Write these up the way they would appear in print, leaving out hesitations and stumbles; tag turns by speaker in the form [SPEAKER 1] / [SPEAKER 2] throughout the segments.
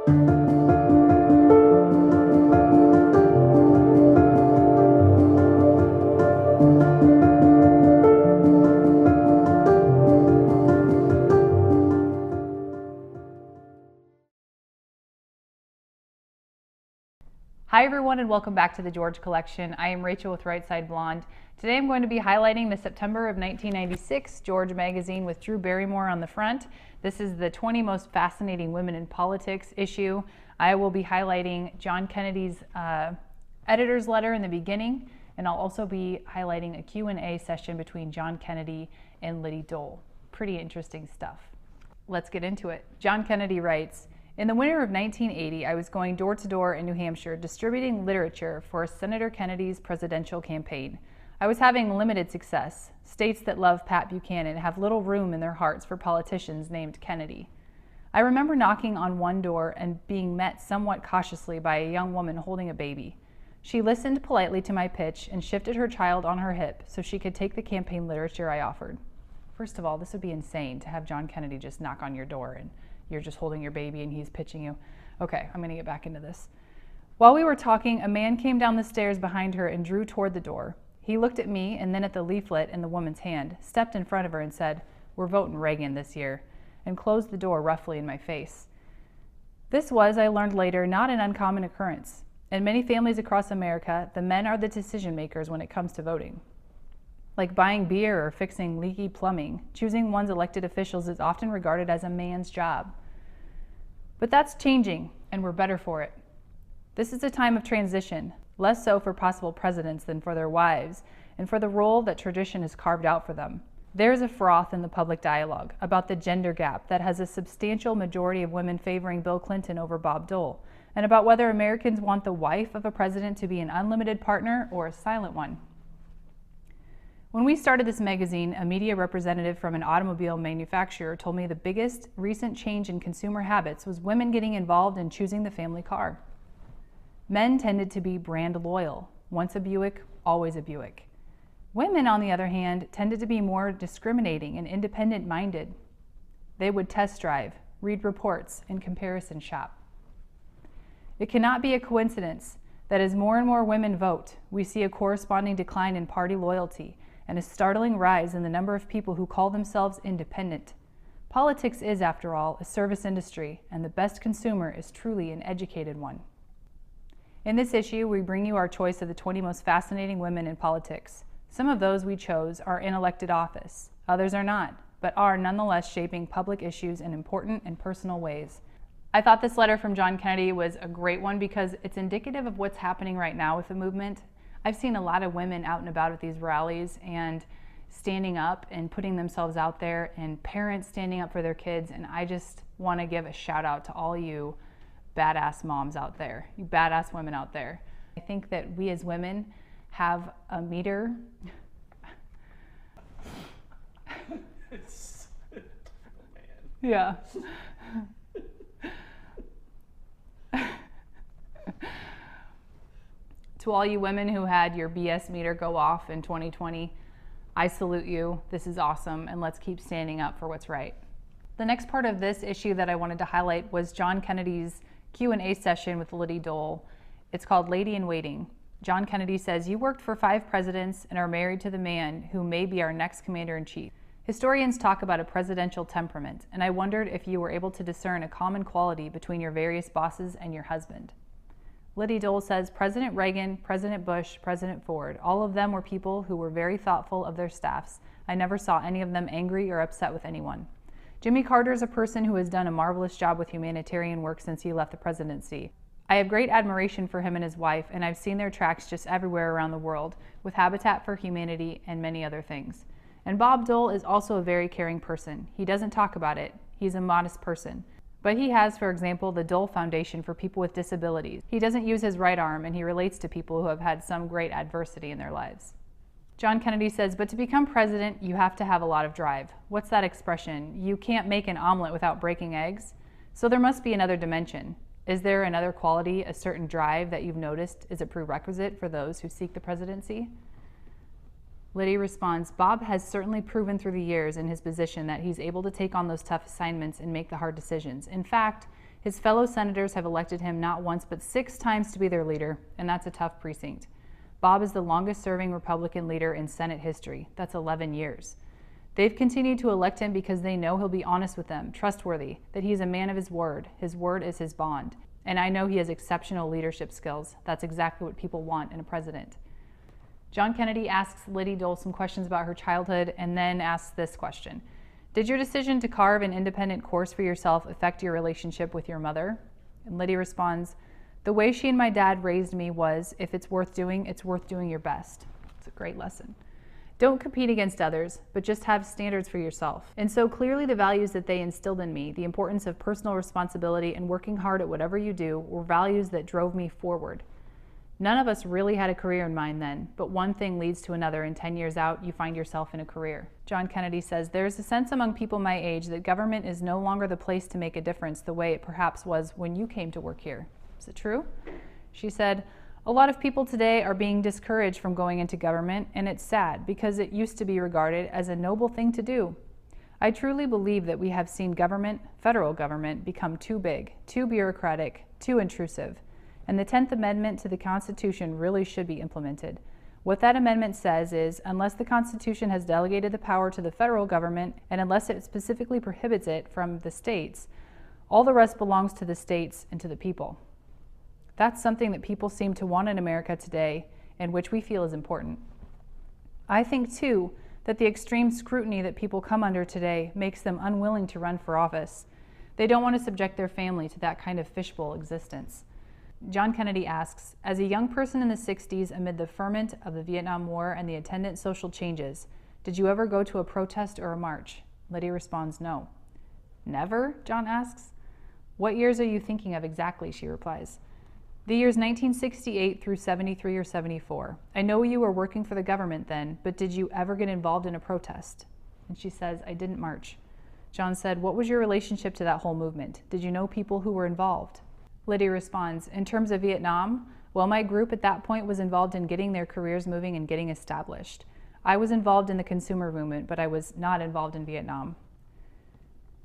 [SPEAKER 1] Hi everyone and welcome back to the George Collection. I am Rachel with Right Side Blonde. Today I'm going to be highlighting the September of 1996 George magazine with Drew Barrymore on the front. This is the 20 most fascinating women in politics issue. I will be highlighting John Kennedy's editor's letter in the beginning, and I'll also be highlighting a Q&A session between John Kennedy and Liddy Dole. Pretty interesting stuff. Let's get into it. John Kennedy writes, "In the winter of 1980, I was going door to door in New Hampshire distributing literature for Senator Kennedy's presidential campaign. I was having limited success. States that love Pat Buchanan have little room in their hearts for politicians named Kennedy. I remember knocking on one door and being met somewhat cautiously by a young woman holding a baby. She listened politely to my pitch and shifted her child on her hip so she could take the campaign literature I offered." First of all, this would be insane to have John Kennedy just knock on your door and you're just holding your baby and he's pitching you. Okay, I'm gonna get back into this. "While we were talking, a man came down the stairs behind her and drew toward the door. He looked at me and then at the leaflet in the woman's hand, stepped in front of her and said, 'We're voting Reagan this year,' and closed the door roughly in my face. This was, I learned later, not an uncommon occurrence. In many families across America, the men are the decision makers when it comes to voting. Like buying beer or fixing leaky plumbing, choosing one's elected officials is often regarded as a man's job. But that's changing, and we're better for it. This is a time of transition, less so for possible presidents than for their wives, and for the role that tradition has carved out for them. There is a froth in the public dialogue about the gender gap that has a substantial majority of women favoring Bill Clinton over Bob Dole, and about whether Americans want the wife of a president to be an unlimited partner or a silent one. When we started this magazine, a media representative from an automobile manufacturer told me the biggest recent change in consumer habits was women getting involved in choosing the family car. Men tended to be brand loyal, once a Buick, always a Buick. Women, on the other hand, tended to be more discriminating and independent-minded. They would test drive, read reports, and comparison shop. It cannot be a coincidence that as more and more women vote, we see a corresponding decline in party loyalty and a startling rise in the number of people who call themselves independent. Politics is, after all, a service industry, and the best consumer is truly an educated one." In this issue, we bring you our choice of the 20 most fascinating women in politics. Some of those we chose are in elected office. Others are not, but are nonetheless shaping public issues in important and personal ways. I thought this letter from John Kennedy was a great one because it's indicative of what's happening right now with the movement. I've seen a lot of women out and about at these rallies and standing up and putting themselves out there, and parents standing up for their kids, and I just want to give a shout out to all you badass moms out there, you badass women out there. I think that we as women have a meter. Yeah. To all you women who had your BS meter go off in 2020, I salute you. This is awesome, and let's keep standing up for what's right. The next part of this issue that I wanted to highlight was John Kennedy's Q&A session with Liddy Dole. It's called Lady in Waiting. John Kennedy says, "You worked for 5 presidents and are married to the man who may be our next commander-in-chief. Historians talk about a presidential temperament, and I wondered if you were able to discern a common quality between your various bosses and your husband." Liddy Dole says, "President Reagan, President Bush, President Ford, all of them were people who were very thoughtful of their staffs. I never saw any of them angry or upset with anyone. Jimmy Carter is a person who has done a marvelous job with humanitarian work since he left the presidency. I have great admiration for him and his wife, and I've seen their tracks just everywhere around the world, with Habitat for Humanity and many other things. And Bob Dole is also a very caring person. He doesn't talk about it. He's a modest person. But he has, for example, the Dole Foundation for people with disabilities. He doesn't use his right arm, and he relates to people who have had some great adversity in their lives." John Kennedy says, "But to become president, you have to have a lot of drive. What's that expression? You can't make an omelet without breaking eggs. So there must be another dimension. Is there another quality, a certain drive that you've noticed is a prerequisite for those who seek the presidency?" Liddy responds, "Bob has certainly proven through the years in his position that he's able to take on those tough assignments and make the hard decisions. In fact, His fellow senators have elected him not once but 6 times to be their leader, and that's a tough precinct. Bob is the longest-serving Republican leader in Senate history. That's 11 years. They've continued to elect him because they know he'll be honest with them, trustworthy, that he is a man of his word. His word is his bond. And I know he has exceptional leadership skills. That's exactly what people want in a president. John Kennedy asks Liddy Dole some questions about her childhood and then asks this question. Did your decision to carve an independent course for yourself affect your relationship with your mother? And Liddy responds, the way she and my dad raised me was, if it's worth doing your best. It's a great lesson. Don't compete against others, but just have standards for yourself. And so clearly the values that they instilled in me, the importance of personal responsibility and working hard at whatever you do, were values that drove me forward. None of us really had a career in mind then, but one thing leads to another, and 10 years out, you find yourself in a career. John Kennedy says, there's a sense among people my age that government is no longer the place to make a difference the way it perhaps was when you came to work here. Is it true? She said, a lot of people today are being discouraged from going into government, and it's sad because it used to be regarded as a noble thing to do. I truly believe that we have seen government, federal government, become too big, too bureaucratic, too intrusive, and the 10th Amendment to the Constitution really should be implemented. What that amendment says is, unless the Constitution has delegated the power to the federal government, and unless it specifically prohibits it from the states, all the rest belongs to the states and to the people. That's something that people seem to want in America today, and which we feel is important. I think, too, that the extreme scrutiny that people come under today makes them unwilling to run for office. They don't want to subject their family to that kind of fishbowl existence. John Kennedy asks, as a young person in the 60s amid the ferment of the Vietnam War and the attendant social changes, did you ever go to a protest or a march? Liddy responds, no. Never? John asks. What years are you thinking of exactly? She replies. The years 1968 through 73 or 74. I know you were working for the government then, but did you ever get involved in a protest? And she says, I didn't march. John said, what was your relationship to that whole movement? Did you know people who were involved? Liddy responds, in terms of Vietnam, well, my group at that point was involved in getting their careers moving and getting established. I was involved in the consumer movement, but I was not involved in Vietnam.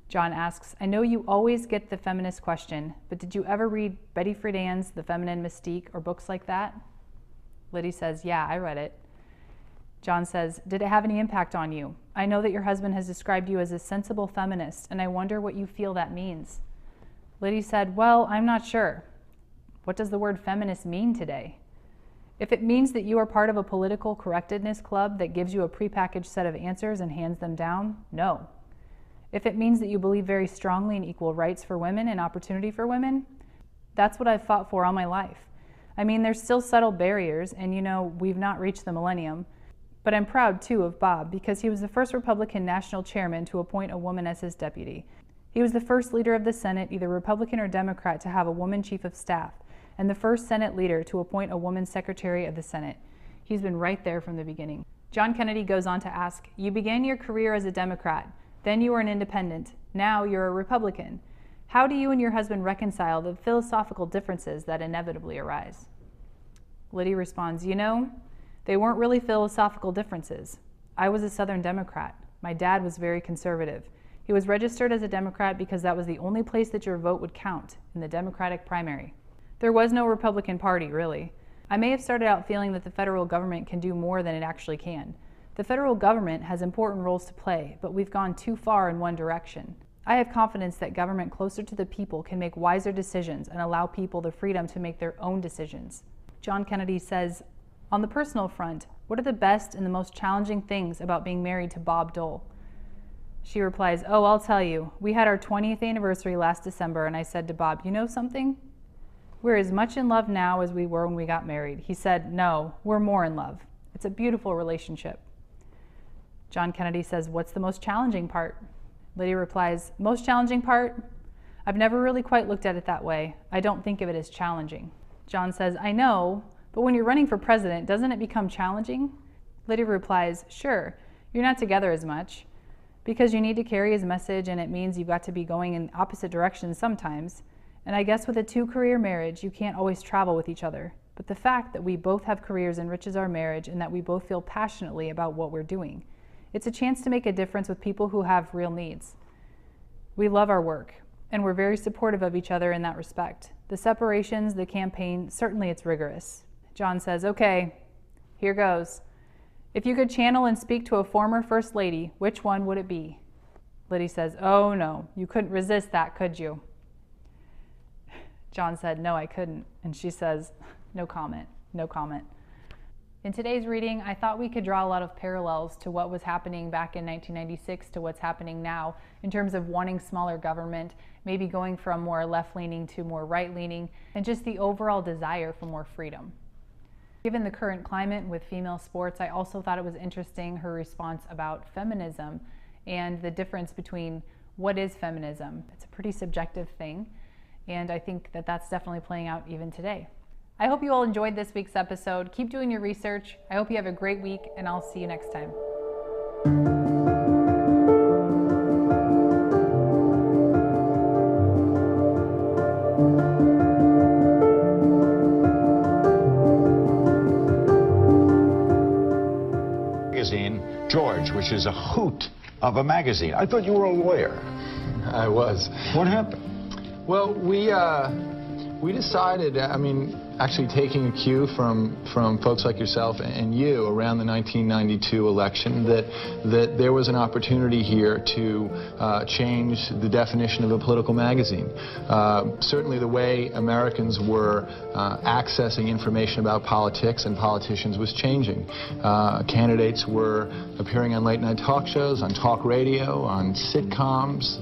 [SPEAKER 1] John asks, I know you always get the feminist question, but did you ever read Betty Friedan's The Feminine Mystique or books like that? Liddy says, yeah, I read it. John says, did it have any impact on you? I know that your husband has described you as a sensible feminist, and I wonder what you feel that means. Liddy said, well, I'm not sure. What does the word feminist mean today? If it means that you are part of a political correctness club that gives you a prepackaged set of answers and hands them down, no. If it means that you believe very strongly in equal rights for women and opportunity for women, that's what I've fought for all my life. I mean, there's still subtle barriers, and we've not reached the millennium. But I'm proud, too, of Bob, because he was the first Republican national chairman to appoint a woman as his deputy. He was the first leader of the Senate, either Republican or Democrat, to have a woman chief of staff, and the first Senate leader to appoint a woman secretary of the Senate. He's been right there from the beginning. John Kennedy goes on to ask, you began your career as a Democrat. Then you were an independent. Now you're a Republican. How do you and your husband reconcile the philosophical differences that inevitably arise? Liddy responds, they weren't really philosophical differences. I was a Southern Democrat. My dad was very conservative. He was registered as a Democrat because that was the only place that your vote would count in the Democratic primary. There was no Republican Party, really. I may have started out feeling that the federal government can do more than it actually can. The federal government has important roles to play, but we've gone too far in one direction. I have confidence that government closer to the people can make wiser decisions and allow people the freedom to make their own decisions. John Kennedy says, on the personal front, what are the best and the most challenging things about being married to Bob Dole? She replies, oh, I'll tell you. We had our 20th anniversary last December, and I said to Bob, you know something? We're as much in love now as we were when we got married. He said, no, we're more in love. It's a beautiful relationship. John Kennedy says, what's the most challenging part? Liddy replies, most challenging part? I've never really quite looked at it that way. I don't think of it as challenging. John says, I know, but when you're running for president, doesn't it become challenging? Liddy replies, sure, you're not together as much because you need to carry his message, and it means you've got to be going in opposite directions sometimes. And I guess with a 2-career marriage, you can't always travel with each other. But the fact that we both have careers enriches our marriage and that we both feel passionately about what we're doing. It's a chance to make a difference with people who have real needs. We love our work, and we're very supportive of each other in that respect. The separations, the campaign, certainly it's rigorous. John says, okay, here goes. If you could channel and speak to a former First Lady, which one would it be? Liddy says, oh no, you couldn't resist that, could you? John said, no, I couldn't. And she says, no comment, no comment. In today's reading, I thought we could draw a lot of parallels to what was happening back in 1996 to what's happening now in terms of wanting smaller government, maybe going from more left-leaning to more right-leaning, and just the overall desire for more freedom. Given the current climate with female sports, I also thought it was interesting her response about feminism and the difference between what is feminism. It's a pretty subjective thing, and I think that that's definitely playing out even today. I hope you all enjoyed this week's episode. Keep doing your research. I hope you have a great week, and I'll see you next time.
[SPEAKER 2] Magazine, George, which is a hoot of a magazine. I thought you were a lawyer.
[SPEAKER 3] I was.
[SPEAKER 2] What happened?
[SPEAKER 3] Well, we decided, actually taking a cue from folks like yourself and you around the 1992 election, that there was an opportunity here to change the definition of a political magazine. Certainly the way Americans were accessing information about politics and politicians was changing. Candidates were appearing on late-night talk shows, on talk radio, on sitcoms,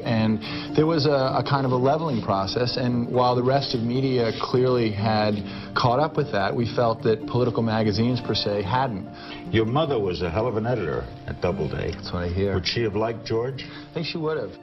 [SPEAKER 3] and there was a kind of a leveling process, and while the rest of media clearly had caught up with that, we felt that political magazines per se hadn't.
[SPEAKER 2] Your mother was a hell of an editor at Doubleday.
[SPEAKER 3] That's what I hear.
[SPEAKER 2] Would she have liked George?
[SPEAKER 3] I think she would have.